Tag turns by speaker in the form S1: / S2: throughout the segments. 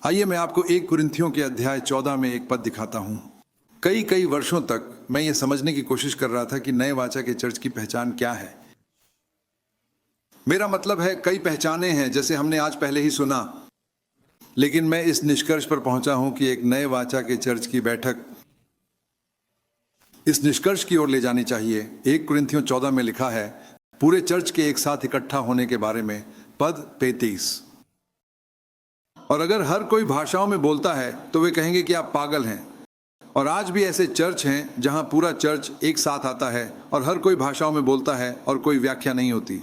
S1: आइए मैं आपको 1 कुरिन्थियों के अध्याय 14 में एक पद दिखाता हूं। कई वर्षों तक मैं ये समझने की कोशिश कर रहा था कि नए वाचा के चर्च की पहचान क्या है। मेरा मतलब है कई पहचानें हैं जैसे हमने आज पहले ही सुना, लेकिन मैं इस निष्कर्ष पर पहुंचा हूं कि एक नए वाचा के चर्च की बैठक इस निष्कर्ष की ओर ले जानी चाहिए। 1 कुरिन्थियों 14 में लिखा है पूरे चर्च के एक साथ इकट्ठा होने के बारे में, पद 35। और अगर हर कोई भाषाओं में बोलता है तो वे कहेंगे कि आप पागल हैं। और आज भी ऐसे चर्च हैं जहां पूरा चर्च एक साथ आता है और हर कोई भाषाओं में बोलता है और कोई व्याख्या नहीं होती।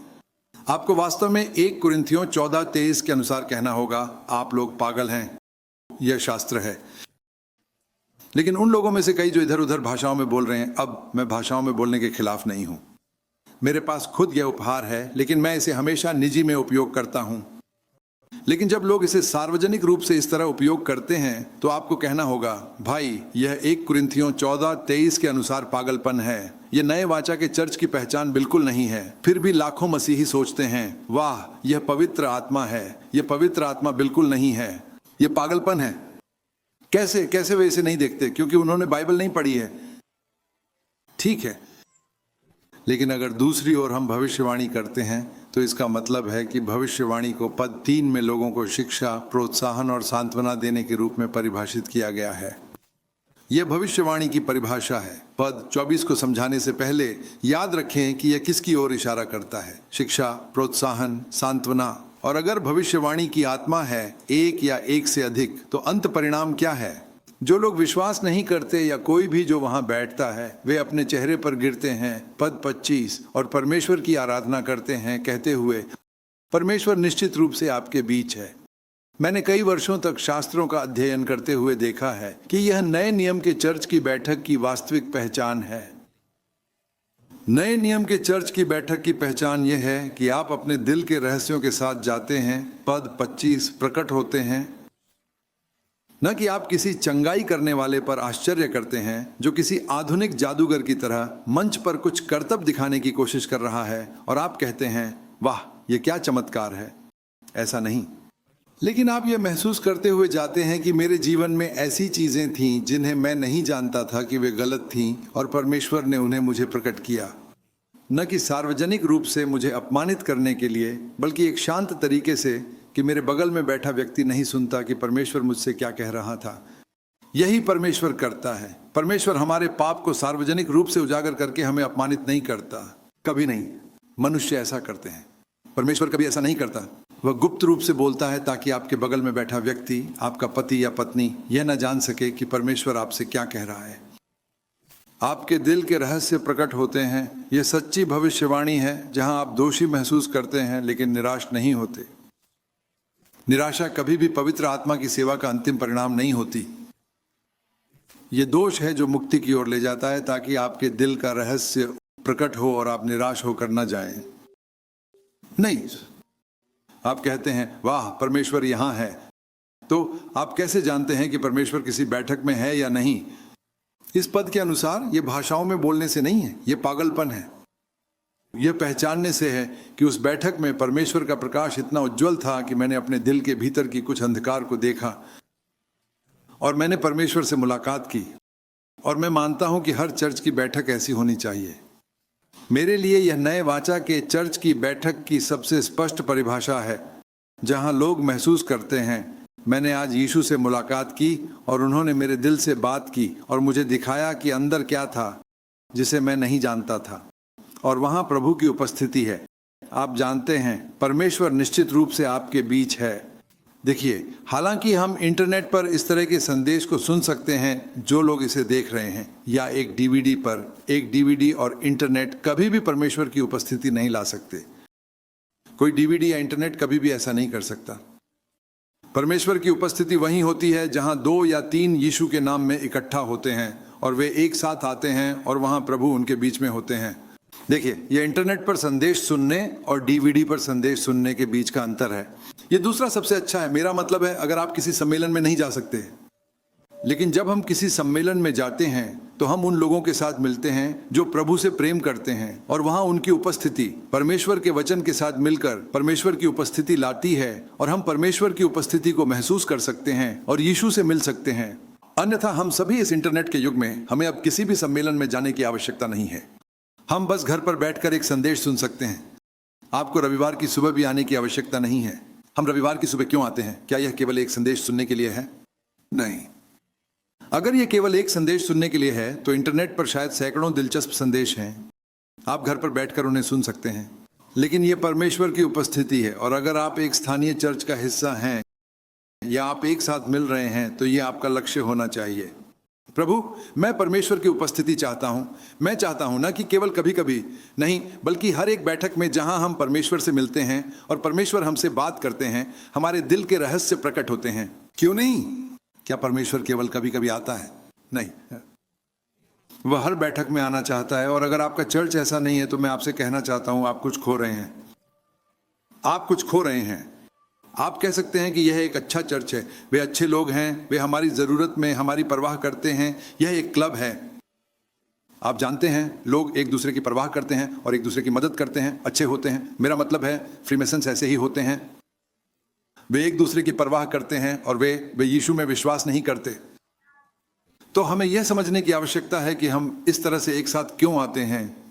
S1: आपको वास्तव में 1 कुरिन्थियों 14:23 के अनुसार कहना होगा, आप लोग पागल हैं। यह शास्त्र है। लेकिन उन लोगों में से कई जो इधर उधर भाषाओं में बोल रहे हैं, अब मैं भाषाओं में बोलने के खिलाफ नहीं हूं। मेरे पास खुद यह उपहार है, लेकिन मैं इसे हमेशा निजी में उपयोग करता हूं। लेकिन जब लोग इसे सार्वजनिक रूप से इस तरह उपयोग करते हैं तो आपको कहना होगा, भाई यह 1 कुरिन्थियों 14:23 के अनुसार पागलपन है। यह नए वाचा के चर्च की पहचान बिल्कुल नहीं है। फिर भी लाखों मसीही सोचते हैं, वाह यह पवित्र आत्मा है। यह पवित्र आत्मा बिल्कुल नहीं है, यह पागलपन है। कैसे वे इसे नहीं देखते? क्योंकि उन्होंने बाइबल नहीं पढ़ी है। ठीक है, लेकिन अगर दूसरी ओर हम भविष्यवाणी करते हैं तो इसका मतलब है कि भविष्यवाणी को पद 3 में लोगों को शिक्षा, प्रोत्साहन और सांत्वना देने के रूप में परिभाषित किया गया है। यह भविष्यवाणी की परिभाषा है। पद 24 को समझाने से पहले याद रखें कि यह किसकी ओर इशारा करता है। शिक्षा, प्रोत्साहन, सांत्वना। और अगर भविष्यवाणी की आत्मा है एक या एक से अधिक, तो अंत परिणाम क्या है? जो लोग विश्वास नहीं करते या कोई भी जो वहां बैठता है, वे अपने चेहरे पर गिरते हैं, पद 25, और परमेश्वर की आराधना करते हैं कहते हुए, परमेश्वर निश्चित रूप से आपके बीच है। मैंने कई वर्षों तक शास्त्रों का अध्ययन करते हुए देखा है कि यह नए नियम के चर्च की बैठक की वास्तविक पहचान है। नए नियम के चर्च की बैठक की पहचान यह है कि आप अपने दिल के रहस्यों के साथ जाते हैं, पद 25, प्रकट होते हैं। न कि आप किसी चंगाई करने वाले पर आश्चर्य करते हैं जो किसी आधुनिक जादूगर की तरह मंच पर कुछ करतब दिखाने की कोशिश कर रहा है और आप कहते हैं, वाह यह क्या चमत्कार है। ऐसा नहीं, लेकिन आप यह महसूस करते हुए जाते हैं कि मेरे जीवन में ऐसी चीजें थीं जिन्हें मैं नहीं जानता था कि वे गलत थीं और परमेश्वर ने उन्हें मुझे प्रकट किया। न कि सार्वजनिक रूप से मुझे अपमानित करने के लिए, बल्कि एक शांत तरीके से कि मेरे बगल में बैठा व्यक्ति नहीं सुनता कि परमेश्वर मुझसे क्या कह रहा था। यही परमेश्वर करता है। परमेश्वर हमारे पाप को सार्वजनिक रूप से उजागर करके हमें अपमानित नहीं करता, कभी नहीं। मनुष्य ऐसा करते हैं, परमेश्वर कभी ऐसा नहीं करता। वह गुप्त रूप से बोलता है ताकि आपके बगल में बैठा व्यक्ति, आपका पति या पत्नी, यह न जान सके कि परमेश्वर आपसे क्या कह रहा है। आपके दिल के रहस्य प्रकट होते हैं। यह सच्ची भविष्यवाणी है जहां आप दोषी महसूस करते हैं लेकिन निराश नहीं होते। निराशा कभी भी पवित्र आत्मा की सेवा का अंतिम परिणाम नहीं होती। यह दोष है जो मुक्ति की ओर ले जाता है ताकि आपके दिल का रहस्य प्रकट हो और आप निराश होकर न जाएं। नहीं, आप कहते हैं वाह परमेश्वर यहाँ है। तो आप कैसे जानते हैं कि परमेश्वर किसी बैठक में है या नहीं? इस पद के अनुसार यह भाषाओं में बोलने से नहीं है, यह पागलपन है। यह पहचानने से है कि उस बैठक में परमेश्वर का प्रकाश इतना उज्जवल था कि मैंने अपने दिल के भीतर की कुछ अंधकार को देखा और मैंने परमेश्वर से मुलाकात की। और मैं मानता हूं कि हर चर्च की बैठक ऐसी होनी चाहिए। मेरे लिए यह नए वाचा के चर्च की बैठक की सबसे स्पष्ट परिभाषा है, जहां लोग महसूस करते हैं मैंने आज यीशु से मुलाकात की और उन्होंने मेरे दिल से बात की और मुझे दिखाया कि अंदर क्या था जिसे मैं नहीं जानता था, और वहां प्रभु की उपस्थिति है। आप जानते हैं परमेश्वर निश्चित रूप से आपके बीच है। देखिए, हालांकि हम इंटरनेट पर इस तरह के संदेश को सुन सकते हैं जो लोग इसे देख रहे हैं, या एक डीवीडी पर, एक डीवीडी और इंटरनेट कभी भी परमेश्वर की उपस्थिति नहीं ला सकते। कोई डीवीडी या इंटरनेट कभी भी ऐसा नहीं कर सकता। परमेश्वर की उपस्थिति वहीं होती है जहां 2 या 3 यीशु के नाम में इकट्ठा होते हैं और वे एक साथ आते हैं और वहां प्रभु उनके बीच में होते हैं। देखिए, यह इंटरनेट पर संदेश सुनने और डीवीडी पर संदेश सुनने के बीच का अंतर है। यह दूसरा सबसे अच्छा है। मेरा मतलब है, अगर आप किसी सम्मेलन में नहीं जा सकते, लेकिन जब हम किसी सम्मेलन में जाते हैं तो हम उन लोगों के साथ मिलते हैं जो प्रभु से प्रेम करते हैं, और वहां उनकी उपस्थिति परमेश्वर के वचन के साथ मिलकर परमेश्वर की उपस्थिति लाती है, और हम परमेश्वर की उपस्थिति को महसूस कर सकते हैं और यीशु से मिल सकते हैं। अन्यथा हम सभी इस इंटरनेट के युग में हमें अब किसी भी सम्मेलन में जाने की आवश्यकता नहीं है। हम बस घर पर बैठकर एक संदेश सुन सकते हैं। आपको रविवार की सुबह भी आने की आवश्यकता नहीं है। हम रविवार की सुबह क्यों आते हैं? क्या यह केवल एक संदेश सुनने के लिए है? नहीं। अगर यह केवल एक संदेश सुनने के लिए है तो इंटरनेट पर शायद सैकड़ों दिलचस्प संदेश हैं। आप घर पर बैठकर उन्हें सुन सकते हैं, लेकिन यह परमेश्वर की उपस्थिति है। और अगर आप एक स्थानीय चर्च का हिस्सा हैं या आप एक साथ मिल रहे हैं तो यह आपका लक्ष्य होना चाहिए। प्रभु, मैं परमेश्वर की उपस्थिति चाहता हूं। मैं चाहता हूं ना कि केवल कभी कभी नहीं, बल्कि हर एक बैठक में जहां हम परमेश्वर से मिलते हैं और परमेश्वर हमसे बात करते हैं, हमारे दिल के रहस्य प्रकट होते हैं। क्यों नहीं? क्या परमेश्वर केवल कभी कभी आता है? नहीं, वह हर बैठक में आना चाहता है। और अगर आपका चर्च ऐसा नहीं है तो मैं आपसे कहना चाहता हूं, आप कुछ खो रहे हैं। आप कुछ खो रहे हैं। आप कह सकते हैं कि यह एक अच्छा चर्च है, वे अच्छे लोग हैं, वे हमारी ज़रूरत में हमारी परवाह करते हैं, यह एक क्लब है। आप जानते हैं, लोग एक दूसरे की परवाह करते हैं और एक दूसरे की मदद करते हैं, अच्छे होते हैं। मेरा मतलब है फ्रीमेसन्स ऐसे ही होते हैं। वे एक दूसरे की परवाह करते हैं और वे यीशु में विश्वास नहीं करते। तो हमें यह समझने की आवश्यकता है कि हम इस तरह से एक साथ क्यों आते हैं।